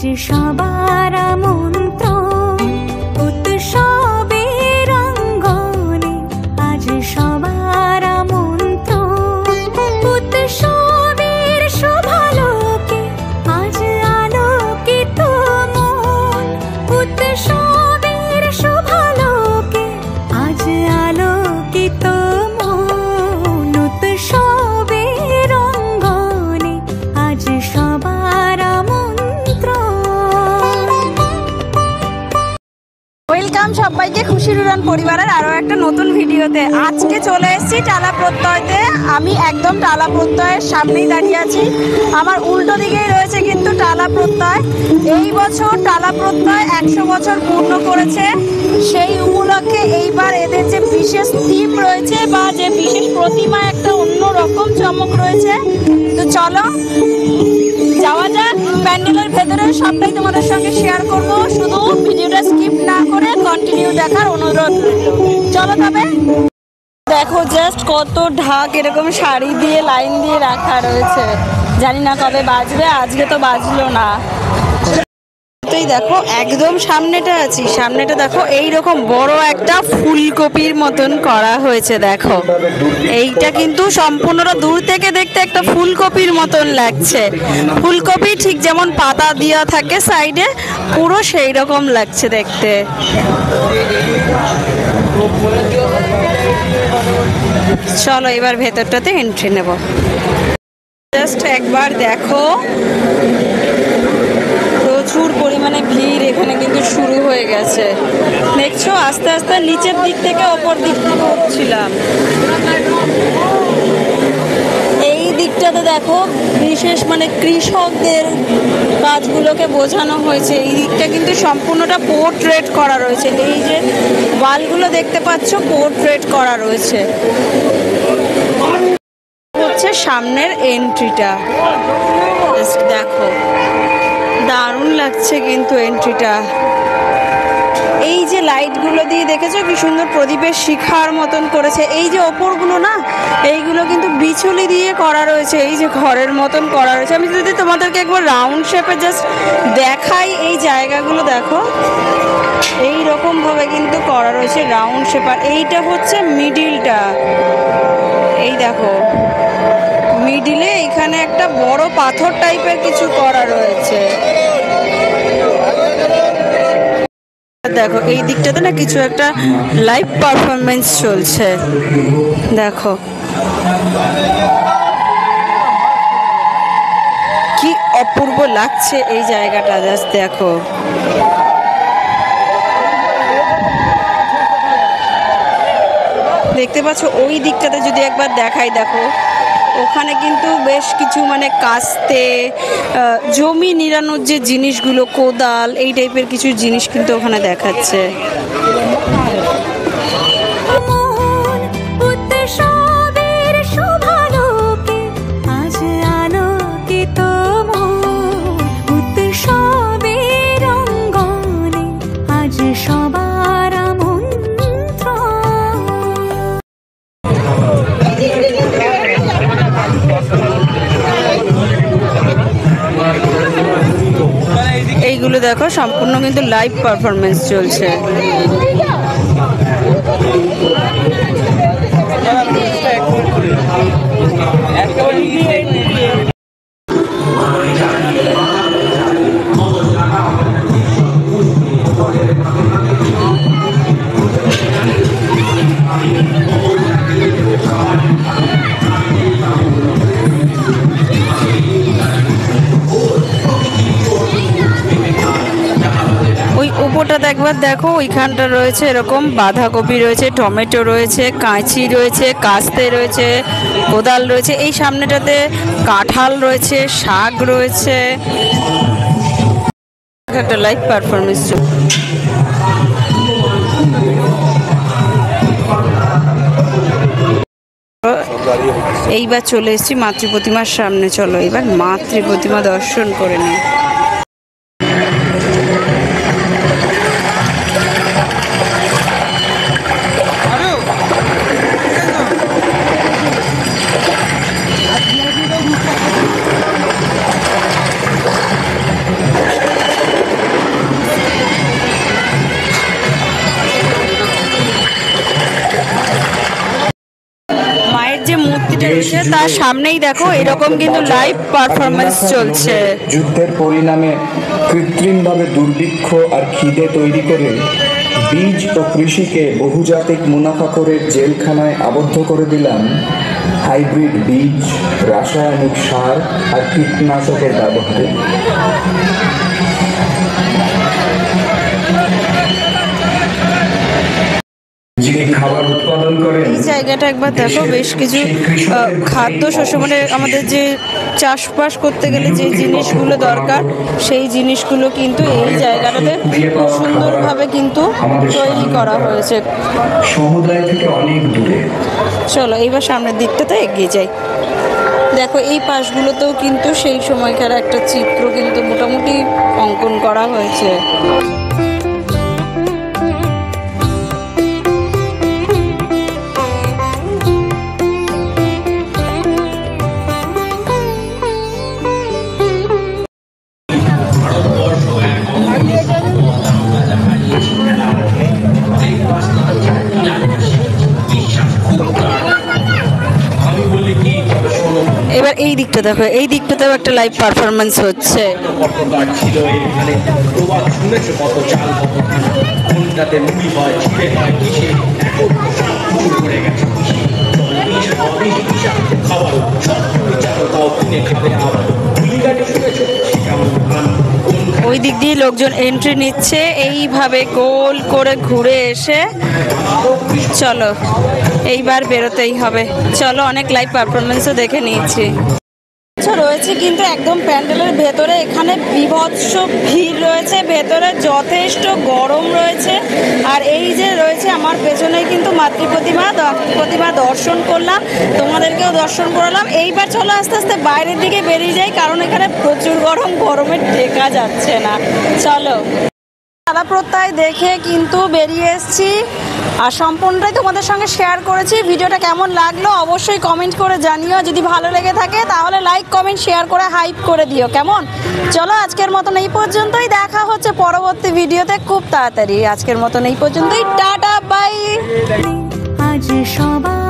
সবার আমন্ত্রণ উৎসবের অঙ্গনে, আজ সবার আমন্ত্রণ উৎসবের শোভালোকে, আজ আলোকিত মন উৎসবের শোভালোকে, আজ আলোকিত মন উৎসবের অঙ্গনে, আজ সবার ওয়েলকাম সবাইকে খুশির উড়ান পরিবারের আরো একটা নতুন ভিডিওতে। আজকে চলে এসেছি টালা প্রত্যয়তে। আমি একদম টালা প্রত্যয়ের সামনেই দাঁড়িয়ে আছি। আমার উল্টো দিকেই রয়েছে কিন্তু টালা প্রত্যয়। এই বছর টালা প্রত্যয় 100 বছর পূর্ণ করেছে। সেই উপলক্ষে এইবার এদের যে বিশেষ থিম রয়েছে বা যে বিশেষ প্রতিমা, একটা অন্য রকম চমক রয়েছে। তো চলো যাওয়া যাক। প্যান্ডেলের ভেতরে সবটাই তোমাদের সঙ্গে শেয়ার করব, শুধু ভিডিওটা স্কিপ না করে কন্টিনিউ দেখার অনুরোধ। চলো তবে। দেখো জাস্ট কত ঢাক এরকম শাড়ি দিয়ে লাইন দিয়ে রাখা রয়েছে। জানি না কবে বাজবে, আজকে তো বাজলো না। দেখো একদম সামনেটা আছি, সামনেটা দেখো এইরকম বড় একটা ফুলকপির মতন করা হয়েছে। দেখো এইটা কিন্তু সম্পূর্ণটা দূর থেকে দেখতে একটা ফুলকপির মতন লাগছে। ফুলকপি ঠিক যেমন পাতা দেওয়া থাকে সাইডে, পুরো সেই রকম লাগছে দেখতে। চলো এবার ভেতরটাতে এন্ট্রি নেব। জাস্ট একবার দেখো, প্রচুর পরিমাণে ভিড় এখানে কিন্তু শুরু হয়ে গেছে। দেখছো আস্তে আস্তে নিচের দিক থেকে ওপর দিক থেকে উঠছিলাম। এই দিকটাতে দেখো বিশেষ মানে কৃষকদের কাজগুলোকে বোঝানো হয়েছে। এই দিকটা কিন্তু সম্পূর্ণটা পোর্ট্রেট করা রয়েছে। এই যে ওয়ালগুলো দেখতে পাচ্ছ, পোর্ট্রেট করা রয়েছে। হচ্ছে সামনের এন্ট্রিটা, দেখো দারুণ লাগছে কিন্তু এন্ট্রিটা। এই যে লাইটগুলো দিয়ে দেখেছো কি সুন্দর প্রদীপের শিখার মতন করেছে। এই যে ওপরগুলো না, এইগুলো কিন্তু বিচুলি দিয়ে করা রয়েছে। এই যে ঘরের মতন করা রয়েছে। আমি যদি তোমাদেরকে একবার রাউন্ড শেপে জাস্ট দেখাই, এই জায়গাগুলো দেখো এই রকম ভাবে কিন্তু করা রয়েছে রাউন্ড শেপ। আর এইটা হচ্ছে মিডিলটা, এই দেখো মিডিলে এখানে একটা বড় পাথর টাইপের কিছু করা রয়েছে। দেখো এই দিকটাতে না কিছু একটা লাইভ পারফরমেন্স চলছে। দেখো কি অপূর্ব লাগছে এই জায়গাটা, জাস্ট দেখো। দেখতে পাচ্ছ ওই দিকটাতে যদি একবার দেখাই, দেখো ওখানে কিন্তু বেশ কিছু মানে কাস্তে, জমি নিড়ানোর যে জিনিসগুলো, কোদাল, এই টাইপের কিছু জিনিস কিন্তু ওখানে দেখাচ্ছে। এইগুলো দেখো সম্পূর্ণ কিন্তু লাইভ পারফরমেন্স চলছে। উপরটাতে একবার দেখো, ওইখানটা রয়েছে এরকম বাঁধাকপি রয়েছে, টমেটো রয়েছে, কাঁচি রয়েছে, কাস্তে রয়েছে, কোদাল রয়েছে। এই সামনেটাতে কাঁঠাল রয়েছে, শাক রয়েছে। একটা লাইভ পারফরমেন্স। এইবার চলে এসেছি মাতৃ প্রতিমার সামনে। চলো এবার মাতৃ প্রতিমা দর্শন করে নিই। হয়েছে তার সামনেই দেখো এরকম কিন্তু লাইভ পারফরমেন্স চলছে। যুদ্ধের পরিণামে কৃত্রিমভাবে দুর্ভিক্ষ আর খিদে তৈরি করে বীজ ও কৃষিকে বহুজাতিক মুনাফাখোরের জেলখানায় আবদ্ধ করে দিলাম হাইব্রিড বীজ, রাসায়নিক সার আর কীটনাশকের ব্যবহারে। যিনি খাবার উৎপাদন করেন, এই জায়গাটা একবার দেখো, বেশ কিছু খাদ্য শস্য মানে আমাদের যে চাষবাস করতে গেলে যে জিনিসগুলো দরকার সেই জিনিসগুলো কিন্তু এই জায়গাটাতে খুব সুন্দরভাবে কিন্তু তৈরি করা হয়েছে। সমুদায় থেকে অনেক দূরে। চলো এইবার সামনের দিকটাতে এগিয়ে যাই। দেখো এই পাশগুলোতেও কিন্তু সেই সময়কার একটা চিত্র কিন্তু মোটামুটি অঙ্কন করা হয়েছে। এবার এই দিকটা দেখো, এই দিকটাতেও একটা লাইভ পারফরমেন্স হচ্ছে। ওই দিক দিয়ে লোকজন এন্ট্রি নিচ্ছে এইভাবে গোল করে ঘুরে এসে। চলো এইবার বেরোতেই হবে। চলো অনেক লাইভ পারফরমেন্সও দেখে নিয়েছি। রয়েছে কিন্তু একদম প্যান্ডেলের ভেতরে, এখানে বিভৎস ভিড় রয়েছে, ভেতরে যথেষ্ট গরম রয়েছে। আর এই যে রয়েছে আমার পেছনে কিন্তু মাতৃ প্রতিমা দর্শন করলাম, তোমাদেরকেও দর্শন করালাম। এইবার চলো আস্তে আস্তে বাইরের দিকে বেরিয়ে যাই, কারণ এখানে প্রচুর গরমে টেকা যাচ্ছে না। চলো তালা প্রত্যয় দেখে কিন্তু বেরিয়ে এসেছি আর সম্পূর্ণটাই তোমাদের সঙ্গে শেয়ার করেছি। ভিডিওটা কেমন লাগলো অবশ্যই কমেন্ট করে জানিও। যদি ভালো লেগে থাকে তাহলে লাইক কমেন্ট শেয়ার করে হাইপ করে দিও, কেমন? চলো আজকের মতন এই পর্যন্তই, দেখা হচ্ছে পরবর্তী ভিডিওতে খুব তাড়াতাড়ি। আজকের মতন এই পর্যন্তই, টাটা বাই। আজ সবাই